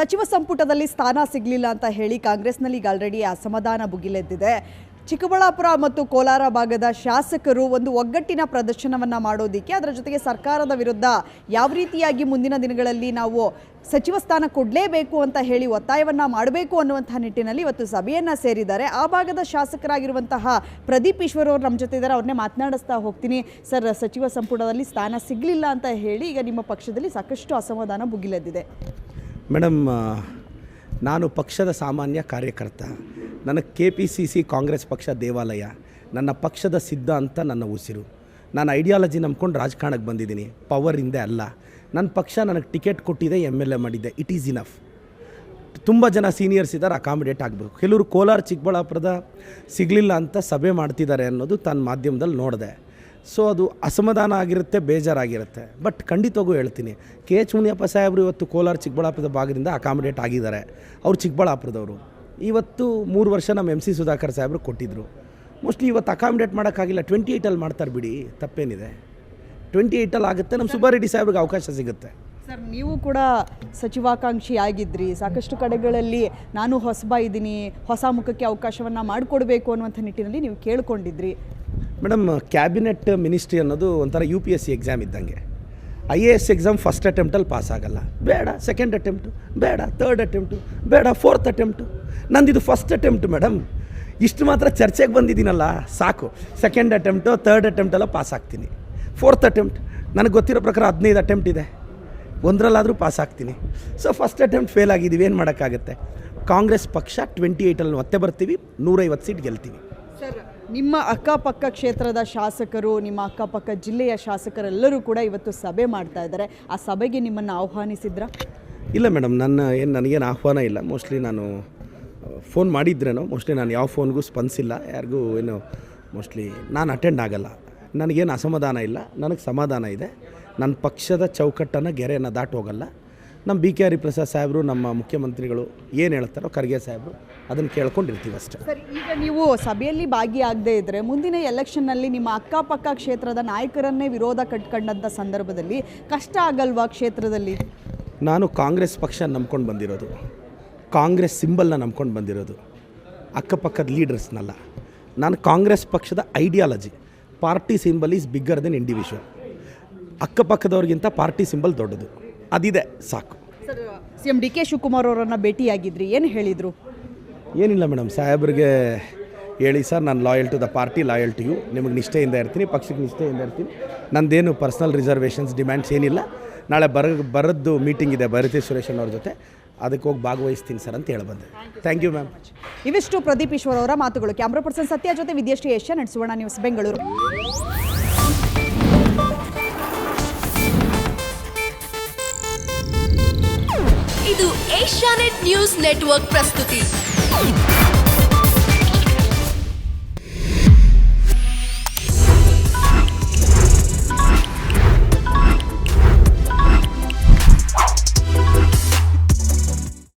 ಸಚಿವ ಸಂಪುಟದಲ್ಲಿ ಸ್ಥಾನ ಸಿಗಲಿಲ್ಲ ಅಂತ ಹೇಳಿ ಕಾಂಗ್ರೆಸ್ನಲ್ಲಿ ಈಗ ಆಲ್ರೆಡಿ ಅಸಮಾಧಾನ ಭುಗಿಲೆದ್ದಿದೆ. ಚಿಕ್ಕಬಳ್ಳಾಪುರ ಮತ್ತು ಕೋಲಾರ ಭಾಗದ ಶಾಸಕರು ಒಂದು ಒಗ್ಗಟ್ಟಿನ ಪ್ರದರ್ಶನವನ್ನು ಮಾಡೋದಕ್ಕೆ, ಅದರ ಜೊತೆಗೆ ಸರ್ಕಾರದ ವಿರುದ್ಧ ಯಾವ ರೀತಿಯಾಗಿ ಮುಂದಿನ ದಿನಗಳಲ್ಲಿ ನಾವು ಸಚಿವ ಸ್ಥಾನ ಕೊಡಲೇಬೇಕು ಅಂತ ಹೇಳಿ ಒತ್ತಾಯವನ್ನು ಮಾಡಬೇಕು ಅನ್ನುವಂಥ ನಿಟ್ಟಿನಲ್ಲಿ ಇವತ್ತು ಸಭೆಯನ್ನು ಸೇರಿದ್ದಾರೆ. ಆ ಭಾಗದ ಶಾಸಕರಾಗಿರುವಂತಹ ಪ್ರದೀಪ್ ಈಶ್ವರ್ ಅವರು ನಮ್ಮ ಜೊತೆ ಇದ್ದಾರೆ. ಅವ್ರನ್ನೇ ಮಾತನಾಡಿಸ್ತಾ ಹೋಗ್ತೀನಿ. ಸರ್, ಸಚಿವ ಸಂಪುಟದಲ್ಲಿ ಸ್ಥಾನ ಸಿಗಲಿಲ್ಲ ಅಂತ ಹೇಳಿ ಈಗ ನಿಮ್ಮ ಪಕ್ಷದಲ್ಲಿ ಸಾಕಷ್ಟು ಅಸಮಾಧಾನ ಭುಗಿಲೆದ್ದಿದೆ. ಮೇಡಮ್, ನಾನು ಪಕ್ಷದ ಸಾಮಾನ್ಯ ಕಾರ್ಯಕರ್ತ. ನನಗೆ KPCC ಕಾಂಗ್ರೆಸ್ ಪಕ್ಷ ದೇವಾಲಯ, ನನ್ನ ಪಕ್ಷದ ಸಿದ್ಧಾಂತ ನನ್ನ ಉಸಿರು. ನಾನು ಐಡಿಯಾಲಜಿ ನಂಬ್ಕೊಂಡು ರಾಜಕಾರಣಕ್ಕೆ ಬಂದಿದ್ದೀನಿ, ಪವರ್ ಹಿಂದೆ ಅಲ್ಲ. ನನ್ನ ಪಕ್ಷ ನನಗೆ ಟಿಕೆಟ್ ಕೊಟ್ಟಿದೆ, MLA ಮಾಡಿದ್ದೆ, ಇಟ್ ಈಸ್ ಇನಫ್. ತುಂಬ ಜನ ಸೀನಿಯರ್ಸ್ ಇದ್ದಾರೆ, ಅಕಾಮಿಡೇಟ್ ಆಗಬೇಕು. ಕೆಲವರು ಕೋಲಾರ ಚಿಕ್ಕಬಳ್ಳಾಪುರದ ಸಿಗಲಿಲ್ಲ ಅಂತ ಸಭೆ ಮಾಡ್ತಿದ್ದಾರೆ ಅನ್ನೋದು ತನ್ನ ಮಾಧ್ಯಮದಲ್ಲಿ ನೋಡಿದೆ. ಸೊ ಅದು ಅಸಮಾಧಾನ ಆಗಿರುತ್ತೆ, ಬೇಜಾರಾಗಿರುತ್ತೆ. ಬಟ್ ಖಂಡಿತವಾಗೂ ಹೇಳ್ತೀನಿ, KH ಮುನಿಯಪ್ಪ ಸಾಹೇಬರು ಇವತ್ತು ಕೋಲಾರ ಚಿಕ್ಕಬಳ್ಳಾಪುರದ ಭಾಗದಿಂದ ಅಕಾಮಿಡೇಟ್ ಆಗಿದ್ದಾರೆ. ಅವರು ಚಿಕ್ಕಬಳ್ಳಾಪುರದವರು. ಇವತ್ತು 3 ವರ್ಷ ನಮ್ಮ MC ಸುಧಾಕರ್ ಸಾಹೇಬರು ಕೊಟ್ಟಿದ್ದರು. ಮೋಸ್ಟ್ಲಿ ಇವತ್ತು ಅಕಾಮಿಡೇಟ್ ಮಾಡೋಕ್ಕಾಗಿಲ್ಲ. 28 ಮಾಡ್ತಾರೆ ಬಿಡಿ, ತಪ್ಪೇನಿದೆ. 28 ಆಗುತ್ತೆ. ನಮ್ಮ ಸುಬ್ಬಾರೆಡ್ಡಿ ಸಾಹೇಬ್ರಿಗೆ ಅವಕಾಶ ಸಿಗುತ್ತೆ. ಸರ್, ನೀವು ಕೂಡ ಸಚಿವಾಕಾಂಕ್ಷಿ ಆಗಿದ್ರಿ. ಸಾಕಷ್ಟು ಕಡೆಗಳಲ್ಲಿ ನಾನು ಹೊಸಬ ಇದ್ದೀನಿ, ಹೊಸ ಮುಖಕ್ಕೆ ಅವಕಾಶವನ್ನು ಮಾಡಿಕೊಡ್ಬೇಕು ಅನ್ನುವಂಥ ನಿಟ್ಟಿನಲ್ಲಿ ನೀವು ಕೇಳ್ಕೊಂಡಿದ್ರಿ. ಮೇಡಮ್, ಕ್ಯಾಬಿನೆಟ್ ಮಿನಿಸ್ಟ್ರಿ ಅನ್ನೋದು ಒಂಥರ UPSC ಎಕ್ಸಾಮ್ ಇದ್ದಂಗೆ. IAS ಎಕ್ಸಾಮ್ ಫಸ್ಟ್ ಅಟೆಂಪ್ಟಲ್ಲಿ ಪಾಸ್ ಆಗಲ್ಲ, ಬೇಡ. ಸೆಕೆಂಡ್ ಅಟೆಂಪ್ಟು ಬೇಡ, ಥರ್ಡ್ ಅಟೆಂಪ್ಟು ಬೇಡ, ಫೋರ್ತ್ ಅಟೆಂಪ್ಟು. ನಂದಿದು ಫಸ್ಟ್ ಅಟೆಂಪ್ಟ್ ಮೇಡಮ್. ಇಷ್ಟು ಮಾತ್ರ ಚರ್ಚೆಗೆ ಬಂದಿದ್ದೀನಲ್ಲ ಸಾಕು. ಸೆಕೆಂಡ್ ಅಟೆಂಪ್ಟು, ಥರ್ಡ್ ಅಟೆಂಪ್ಟೆಲ್ಲ ಪಾಸ್ ಆಗ್ತೀನಿ. ಫೋರ್ತ್ ಅಟೆಂಪ್ಟ್ ನನಗೆ ಗೊತ್ತಿರೋ ಪ್ರಕಾರ 15 ಅಟೆಂಪ್ಟ್ ಇದೆ, ಒಂದರಲ್ಲಾದರೂ ಪಾಸ್ ಆಗ್ತೀನಿ. ಸೊ ಫಸ್ಟ್ ಅಟೆಂಪ್ಟ್ ಫೇಲ್ ಆಗಿದ್ದೀವಿ, ಏನು ಮಾಡೋಕ್ಕಾಗುತ್ತೆ. ಕಾಂಗ್ರೆಸ್ ಪಕ್ಷ 28 ಮತ್ತೆ ಬರ್ತೀವಿ, 150 ಸೀಟ್ ಗೆಲ್ತೀವಿ. ಸರ್, ನಿಮ್ಮ ಅಕ್ಕಪಕ್ಕ ಕ್ಷೇತ್ರದ ಶಾಸಕರು, ನಿಮ್ಮ ಅಕ್ಕಪಕ್ಕ ಜಿಲ್ಲೆಯ ಶಾಸಕರೆಲ್ಲರೂ ಕೂಡ ಇವತ್ತು ಸಭೆ ಮಾಡ್ತಾ ಇದ್ದಾರೆ. ಆ ಸಭೆಗೆ ನಿಮ್ಮನ್ನು ಆಹ್ವಾನಿಸಿದ್ರಾ? ಇಲ್ಲ ಮೇಡಮ್, ನನಗೇನು ಆಹ್ವಾನ ಇಲ್ಲ. ಮೋಸ್ಟ್ಲಿ ನಾನು ಫೋನ್ ಮಾಡಿದ್ರೇನೋ, ಮೋಸ್ಟ್ಲಿ ನಾನು ಯಾವ ಫೋನ್ಗೂ ಸ್ಪಂದಿಸಿಲ್ಲ, ಯಾರಿಗೂ ಏನು. ಮೋಸ್ಟ್ಲಿ ನಾನು ಅಟೆಂಡ್ ಆಗಲ್ಲ. ನನಗೇನು ಅಸಮಾಧಾನ ಇಲ್ಲ, ನನಗೆ ಸಮಾಧಾನ ಇದೆ. ನನ್ನ ಪಕ್ಷದ ಚೌಕಟ್ಟನ್ನು, ಗೆರೆಯನ್ನು ದಾಟಿ ಹೋಗಲ್ಲ. ನಮ್ಮ BK ಹರಿಪ್ರಸಾದ್ ಸಾಹೇಬರು, ನಮ್ಮ ಮುಖ್ಯಮಂತ್ರಿಗಳು ಏನು ಹೇಳ್ತಾರೋ, ಖರ್ಗೆ ಸಾಹೇಬರು, ಅದನ್ನು ಕೇಳ್ಕೊಂಡಿರ್ತೀವಿ ಅಷ್ಟೇ. ಸರ್, ಈಗ ನೀವು ಸಭೆಯಲ್ಲಿ ಭಾಗಿಯಾಗದೇ ಇದ್ದರೆ ಮುಂದಿನ ಎಲೆಕ್ಷನ್ನಲ್ಲಿ ನಿಮ್ಮ ಅಕ್ಕಪಕ್ಕ ಕ್ಷೇತ್ರದ ನಾಯಕರನ್ನೇ ವಿರೋಧ ಕಟ್ಕೊಂಡಂಥ ಸಂದರ್ಭದಲ್ಲಿ ಕಷ್ಟ ಆಗಲ್ವಾ ಕ್ಷೇತ್ರದಲ್ಲಿ? ನಾನು ಕಾಂಗ್ರೆಸ್ ಪಕ್ಷ ನಂಬ್ಕೊಂಡು ಬಂದಿರೋದು, ಕಾಂಗ್ರೆಸ್ ಸಿಂಬಲ್ನ ನಂಬ್ಕೊಂಡು ಬಂದಿರೋದು, ಅಕ್ಕಪಕ್ಕದ ಲೀಡರ್ಸ್ನಲ್ಲ. ನಾನು ಕಾಂಗ್ರೆಸ್ ಪಕ್ಷದ ideology, party symbol is bigger than individual. ಅಕ್ಕಪಕ್ಕದವ್ರಿಗಿಂತ ಪಾರ್ಟಿ ಸಿಂಬಲ್ ದೊಡ್ಡದು, ಅದಿದೆ ಸಾಕು. ಸರ್, CM DK ಶಿವಕುಮಾರ್ ಅವರನ್ನು ಭೇಟಿಯಾಗಿದ್ರಿ, ಏನು ಹೇಳಿದರು? ಏನಿಲ್ಲ ಮೇಡಮ್, ಸಾಹೇಬ್ರಿಗೆ ಹೇಳಿ, ಸರ್ ನಾನು loyal to the party, loyal to you. ನಿಮಗೆ ನಿಷ್ಠೆಯಿಂದ ಇರ್ತೀನಿ, ಪಕ್ಷಕ್ಕೆ ನಿಷ್ಠೆಯಿಂದ ಇರ್ತೀನಿ. ನಂದೇನು ಪರ್ಸ್ನಲ್ ರಿಸರ್ವೇಷನ್ಸ್, ಡಿಮ್ಯಾಂಡ್ಸ್ ಏನಿಲ್ಲ. ನಾಳೆ ಬರದ್ದು ಮೀಟಿಂಗ್ ಇದೆ ಭಾರತಿ ಸುರೇಶನ್ ಅವ್ರ ಜೊತೆ, ಅದಕ್ಕೆ ಹೋಗಿ ಭಾಗವಹಿಸ್ತೀನಿ ಸರ್ ಅಂತ ಹೇಳಿ ಬಂದೆ. Thank you ma'am. ಇವಿಷ್ಟು ಪ್ರದೀಪ್ ಈಶ್ವರ್ ಅವರ ಮಾತುಗಳು. ಕ್ಯಾಮ್ರಾ ಪರ್ಸನ್ ಸತ್ಯ ಜೊತೆ ವಿದ್ಯಾಶ್ರೀ ಏಷ್ಯಾನೆಟ್ ಸುವರ್ಣ ನ್ಯೂಸ್, ಬೆಂಗಳೂರು. ಇದು ಏಷ್ಯಾನೆಟ್ ನ್ಯೂಸ್ ನೆಟ್ವರ್ಕ್ ಪ್ರಸ್ತುತಿ.